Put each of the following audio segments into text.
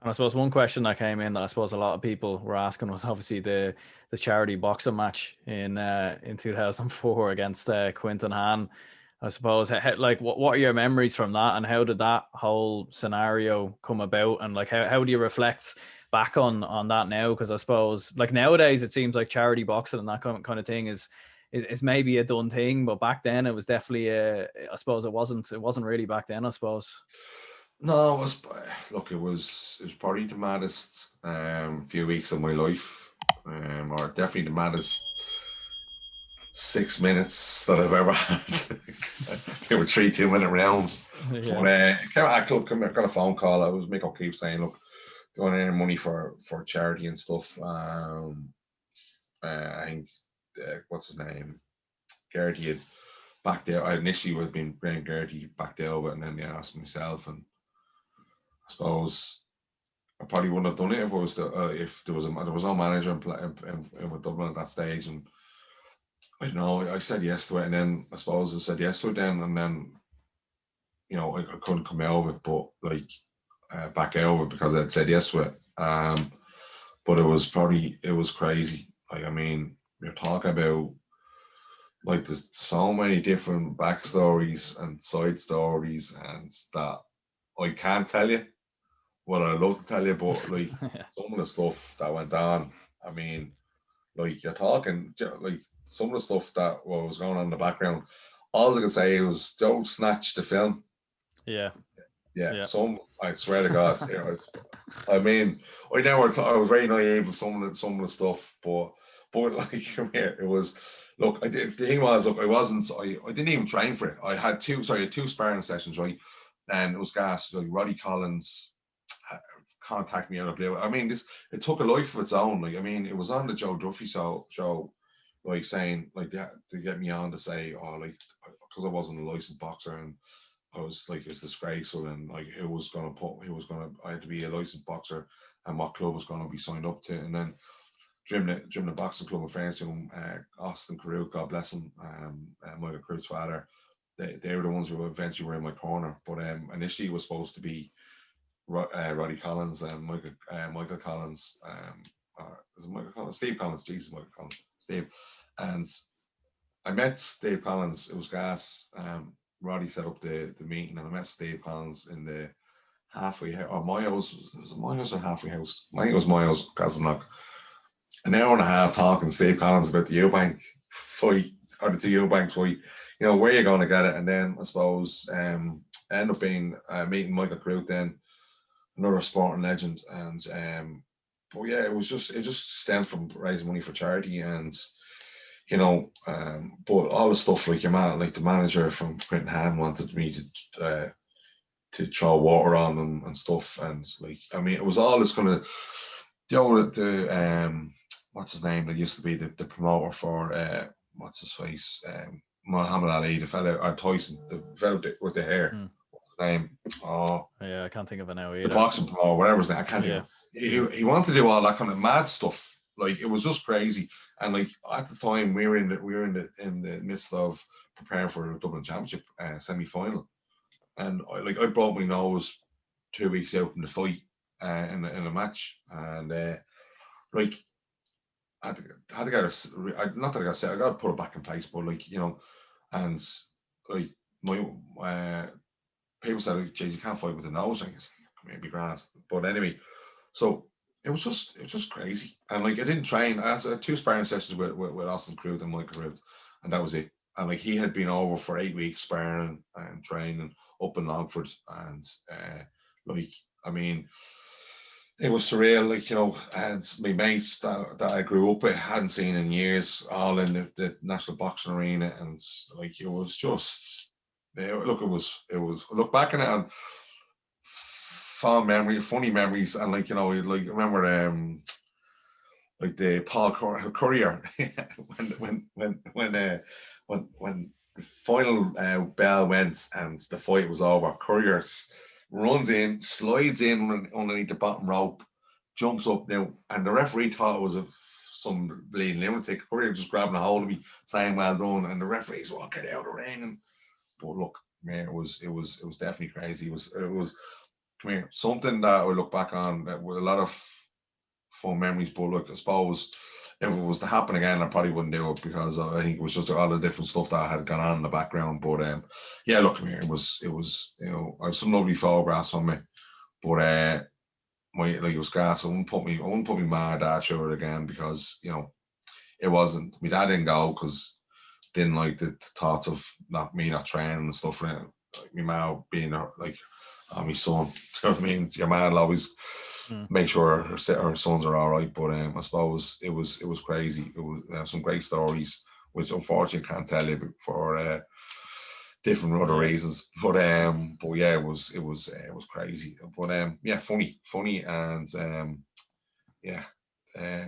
And I suppose one question that came in that I suppose a lot of people were asking was obviously the charity boxing match in 2004 against Quinten Hann. I suppose, like, what are your memories from that, and how did that whole scenario come about, and like how do you reflect back on that now? Because I suppose, like, nowadays it seems like charity boxing and that kind of thing is maybe a done thing, but back then it was definitely I suppose it wasn't really back then, I suppose. No, it was, look, it was probably the maddest few weeks of my life, or definitely the maddest 6 minutes that I've ever had. They were 3 2-minute rounds. Yeah. But came out, look, I got a phone call. I was Mick O'Keefe saying, look, doing any money for charity and stuff. I think what's his name? Gertie had backed out. I initially would have been Graham Gertie backed out, but and then I asked myself, and I suppose I probably wouldn't have done it if there was no manager in Dublin at that stage, and I don't know. I said yes to it, and then I suppose I said yes to it then, and then I couldn't come out of it, but like back out of it because I'd said yes to it. But it was crazy. Like, I mean, you're talking about, like, there's so many different backstories and side stories and that I can't tell you what I'd love to tell you, but like some of the stuff that went on, I mean, like, you're talking, like, some of the stuff that was going on in the background, all I can say was Joe snatched the film. Yeah. Some, I swear to God, I mean, I was very naive with some of the stuff, but like, come here, it was. Look, the thing was, look, I didn't even train for it. I had two sparring sessions, right? And it was gas. Like, Roddy Collins contacted me out of blue. I mean, it took a life of its own. Like, I mean, it was on the Joe Duffy show, like, saying, like, to get me on to say, oh, like, because I wasn't a licensed boxer, and I was like, it's disgraceful, and like, I had to be a licensed boxer, and what club was going to be signed up to, and then during the boxing club in France, Austin Carruth, God bless him, Michael Carruth's father, they were the ones who eventually were in my corner. But initially it was supposed to be Roddy Collins and Michael Collins, is it Michael Collins? Steve Collins, Jesus, Michael Collins, Steve. And I met Steve Collins, it was gas. Roddy set up the meeting, and I met Steve Collins in the halfway house, or was it my house or halfway house? I think it was my house, Castleknock. An hour and a half talking to Steve Collins about the Eubank fight, or the two Eubank fight, where you're going to get it. And then I suppose end up being meeting Michael Carruth, then another sporting legend. And but yeah, it just stemmed from raising money for charity, and but all the stuff, like, like the manager from Quinten Hann wanted me to throw water on them and stuff, and like, I mean, it was all this kind of, what's his name that used to be the promoter for what's his face, Muhammad Ali, the fella, or Tyson, the fella with the hair. What's his name? Oh, yeah, I can't think of it now either. The boxing promoter, whatever his name, I can't think of it. He wanted to do all that kind of mad stuff. Like, it was just crazy. And like, at the time, we were in the midst of preparing for the Dublin Championship semi-final, and I broke my nose 2 weeks out from the fight in a match, and like, I had to get not that I got set, I got to put it back in place, but like, and like, my people said, like, "Geez, you can't fight with a nose." I guess, come here, be grand. But anyway, so it was just crazy, and like, I didn't train. I had 2 sparring sessions with Austin Carruth and Michael Carruth, and that was it. And like, he had been over for 8 weeks sparring and training up in Longford, and like, I mean, it was surreal. Like, and my mates that I grew up with, hadn't seen in years, all in the National Boxing Arena, and like, it was just, look, it was look back on it, and fond memories, funny memories, and like, like, I remember like the Paul Courier when the final bell went and the fight was over, Courier runs in, slides in underneath the bottom rope, jumps up now, and the referee thought it was some bleeding lunatic. Courier just grabbing a hold of me, saying well done, and the referee's walking out of the ring. But look, man, it was definitely crazy. It was come here, something that I look back on with a lot of fun memories, but look, I suppose if it was to happen again, I probably wouldn't do it because I think it was just all the different stuff that had gone on in the background. But yeah, look, come here, it was I have some lovely photographs on me, but it was gas. I wouldn't put me mom and dad through it again because it wasn't. My dad didn't go because didn't like the thoughts of not training and stuff. Like my mom being like, oh, my son, you know what I mean? Your man will always make sure her sons are all right. But I suppose it was crazy. It was some great stories, which unfortunately can't tell you for different other reasons. But yeah, it was crazy. But yeah, funny, and yeah,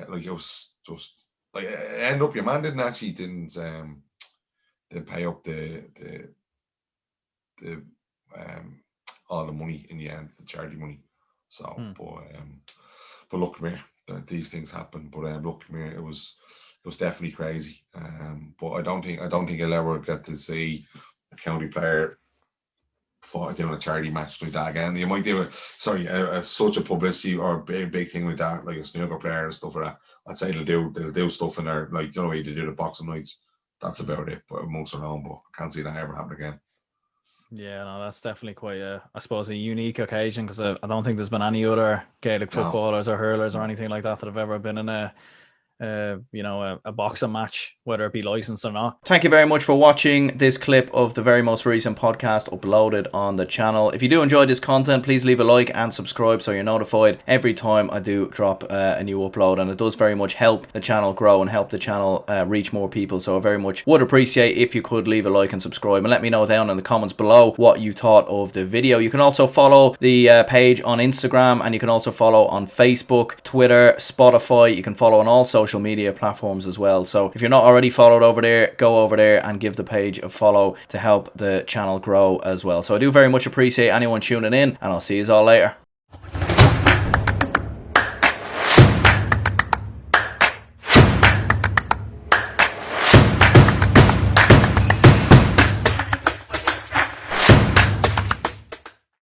like it was just like end up. Your man didn't pay up the all the money in the end, the charity money. So, but look, come here, these things happen. But look, come here, it was definitely crazy. But I don't think I'll ever get to see a county player doing a charity match like that again. You might do it. Sorry, such a publicity or a big thing like that, like a snooker player and stuff like that. I'd say they'll do stuff in there, like the way they do the boxing nights. That's about it. But amongst their own, but I can't see that ever happen again. Yeah, no, that's definitely quite I suppose a unique occasion because I don't think there's been any other Gaelic footballers or hurlers or anything like that have ever been in a boxing match, whether it be licensed or not. Thank you very much for watching this clip of the very most recent podcast uploaded on the channel. If you do enjoy this content, please leave a like and subscribe so you're notified every time I do drop a new upload, and it does very much help the channel grow and help the channel reach more people. So I very much would appreciate if you could leave a like and subscribe, and let me know down in the comments below what you thought of the video. You can also follow the page on Instagram, and you can also follow on Facebook, Twitter, Spotify. You can follow on all social media platforms as well. So if you're not already followed over there, go over there and give the page a follow to help the channel grow as well. So I do very much appreciate anyone tuning in, and I'll see you all later.